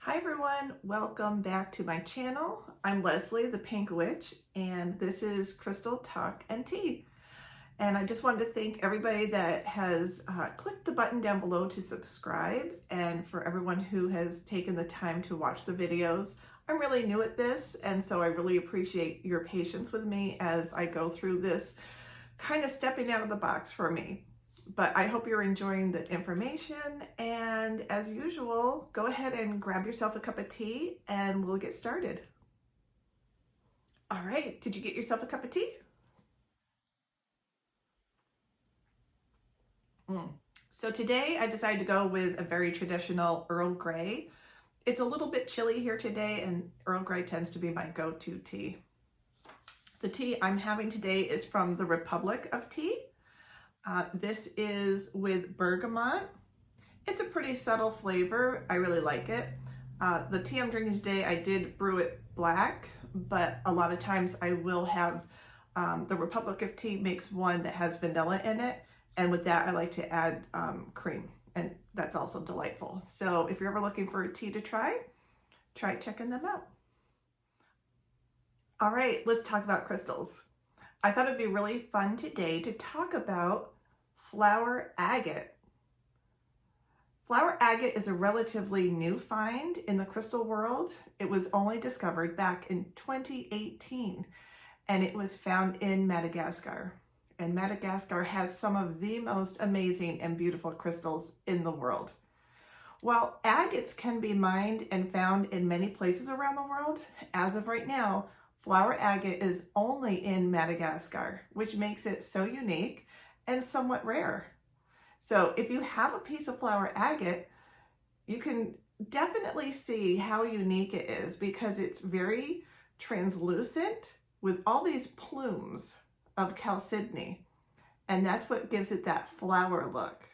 Hi everyone, welcome back to my channel. I'm Leslie, the Pink Witch, and this is Crystal Talk and Tea. And I just wanted to thank everybody that has clicked the button down below to subscribe, and for everyone who has taken the time to watch the videos. I'm really new at this, and so I really appreciate your patience with me as I go through this kind of stepping out of the box for me. But I hope you're enjoying the information, and as usual, go ahead and grab yourself a cup of tea and we'll get started. All right, did you get yourself a cup of tea? So today I decided to go with a very traditional Earl Grey. It's a little bit chilly here today, and Earl Grey tends to be my go-to tea. The tea I'm having today is from the Republic of Tea. This is with bergamot. It's a pretty subtle flavor. I really like it. The tea I'm drinking today, I did brew it black, but a lot of times I will have, the Republic of Tea makes one that has vanilla in it. And with that, I like to add cream, and that's also delightful. So if you're ever looking for a tea to try checking them out. All right, let's talk about crystals. I thought it'd be really fun today to talk about flower agate. Flower agate is a relatively new find in the crystal world. It was only discovered back in 2018, and it was found in Madagascar. And Madagascar has some of the most amazing and beautiful crystals in the world. While agates can be mined and found in many places around the world, as of right now, flower agate is only in Madagascar, which makes it so unique and somewhat rare. So if you have a piece of flower agate, you can definitely see how unique it is, because it's very translucent with all these plumes of chalcedony, and that's what gives it that flower look.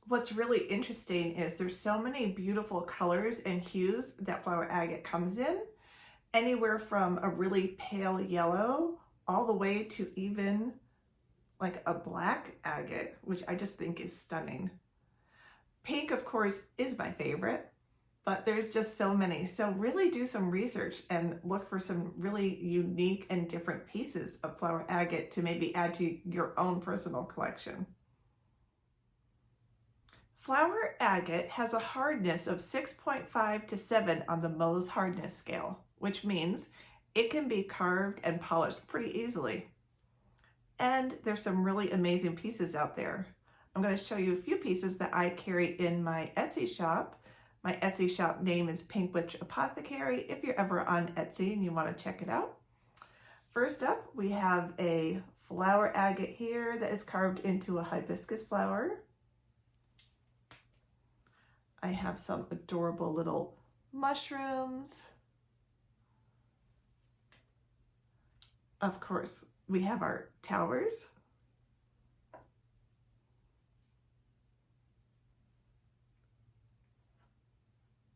What's really interesting is there's so many beautiful colors and hues that flower agate comes in, anywhere from a really pale yellow all the way to even like a black agate, which I just think is stunning. Pink, of course, is my favorite, but there's just so many. So really do some research and look for some really unique and different pieces of flower agate to maybe add to your own personal collection. Flower agate has a hardness of 6.5 to 7 on the Mohs hardness scale, which means it can be carved and polished pretty easily. And there's some really amazing pieces out there. I'm going to show you a few pieces that I carry in my Etsy shop. My Etsy shop name is Pink Witch Apothecary, if you're ever on Etsy and you want to check it out. First up, we have a flower agate here that is carved into a hibiscus flower. I have some adorable little mushrooms. Of course, we have our towers.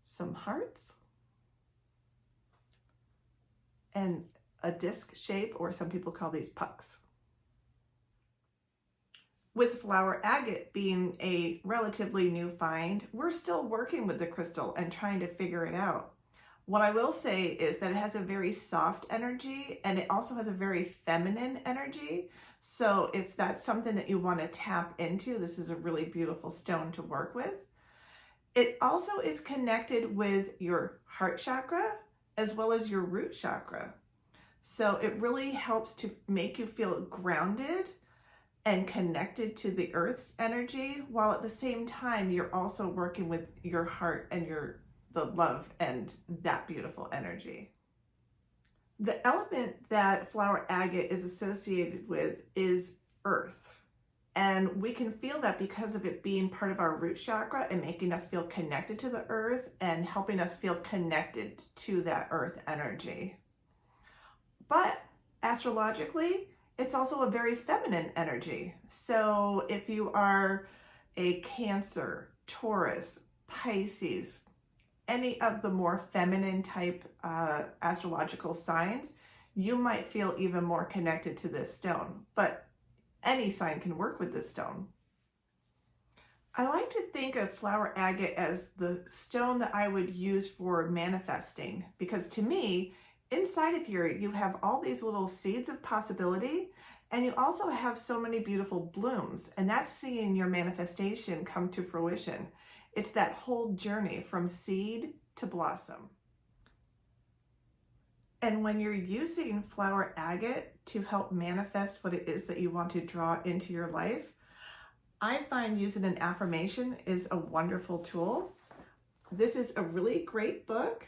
Some hearts. And a disc shape, or some people call these pucks. With flower agate being a relatively new find, we're still working with the crystal and trying to figure it out. What I will say is that it has a very soft energy, and it also has a very feminine energy. So if that's something that you want to tap into, this is a really beautiful stone to work with. It also is connected with your heart chakra as well as your root chakra. So it really helps to make you feel grounded and connected to the earth's energy, while at the same time you're also working with your heart and the love and that beautiful energy. The element that flower agate is associated with is earth. And we can feel that because of it being part of our root chakra and making us feel connected to the earth and helping us feel connected to that earth energy. But astrologically, it's also a very feminine energy. So if you are a Cancer, Taurus, Pisces, any of the more feminine type astrological signs, you might feel even more connected to this stone. But any sign can work with this stone. I like to think of flower agate as the stone that I would use for manifesting, because to me, inside of here, you have all these little seeds of possibility, and you also have so many beautiful blooms, and that's seeing your manifestation come to fruition. It's that whole journey from seed to blossom. And when you're using flower agate to help manifest what it is that you want to draw into your life, I find using an affirmation is a wonderful tool. This is a really great book.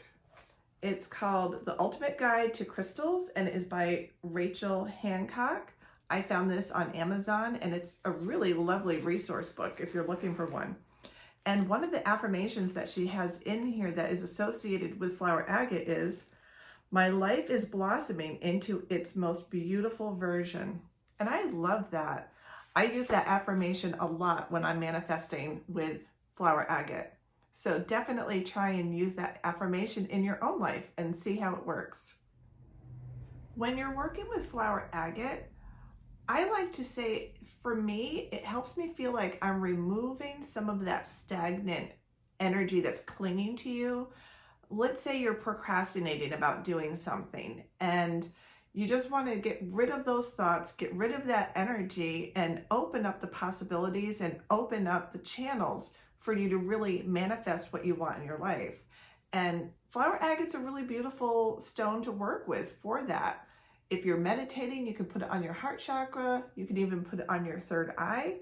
It's called The Ultimate Guide to Crystals, and it is by Rachel Hancock. I found this on Amazon, and it's a really lovely resource book if you're looking for one. And one of the affirmations that she has in here that is associated with flower agate is, "My life is blossoming into its most beautiful version." And I love that. I use that affirmation a lot when I'm manifesting with flower agate. So definitely try and use that affirmation in your own life and see how it works. When you're working with flower agate, I like to say, for me, it helps me feel like I'm removing some of that stagnant energy that's clinging to you. Let's say you're procrastinating about doing something and you just want to get rid of those thoughts, get rid of that energy, and open up the possibilities and open up the channels for you to really manifest what you want in your life. And flower agate's a really beautiful stone to work with for that. If you're meditating, you can put it on your heart chakra. You can even put it on your third eye.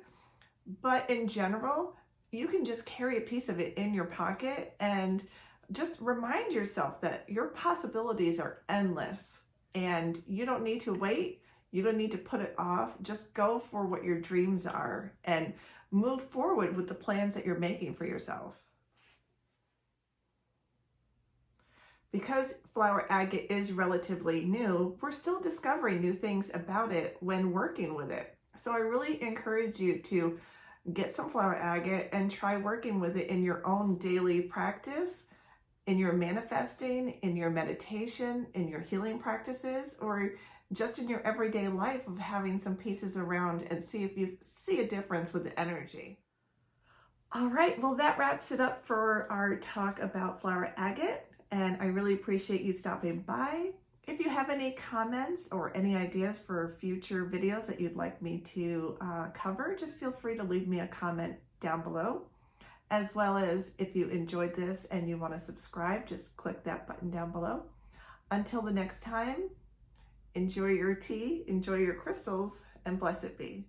But in general, you can just carry a piece of it in your pocket and just remind yourself that your possibilities are endless and you don't need to wait. You don't need to put it off. Just go for what your dreams are and move forward with the plans that you're making for yourself. Because flower agate is relatively new, we're still discovering new things about it when working with it. So I really encourage you to get some flower agate and try working with it in your own daily practice, in your manifesting, in your meditation, in your healing practices, or just in your everyday life of having some pieces around and see if you see a difference with the energy. All right, well, that wraps it up for our talk about flower agate. And I really appreciate you stopping by. If you have any comments or any ideas for future videos that you'd like me to cover, just feel free to leave me a comment down below. As well as if you enjoyed this and you want to subscribe, just click that button down below. Until the next time, enjoy your tea, enjoy your crystals, and blessed be.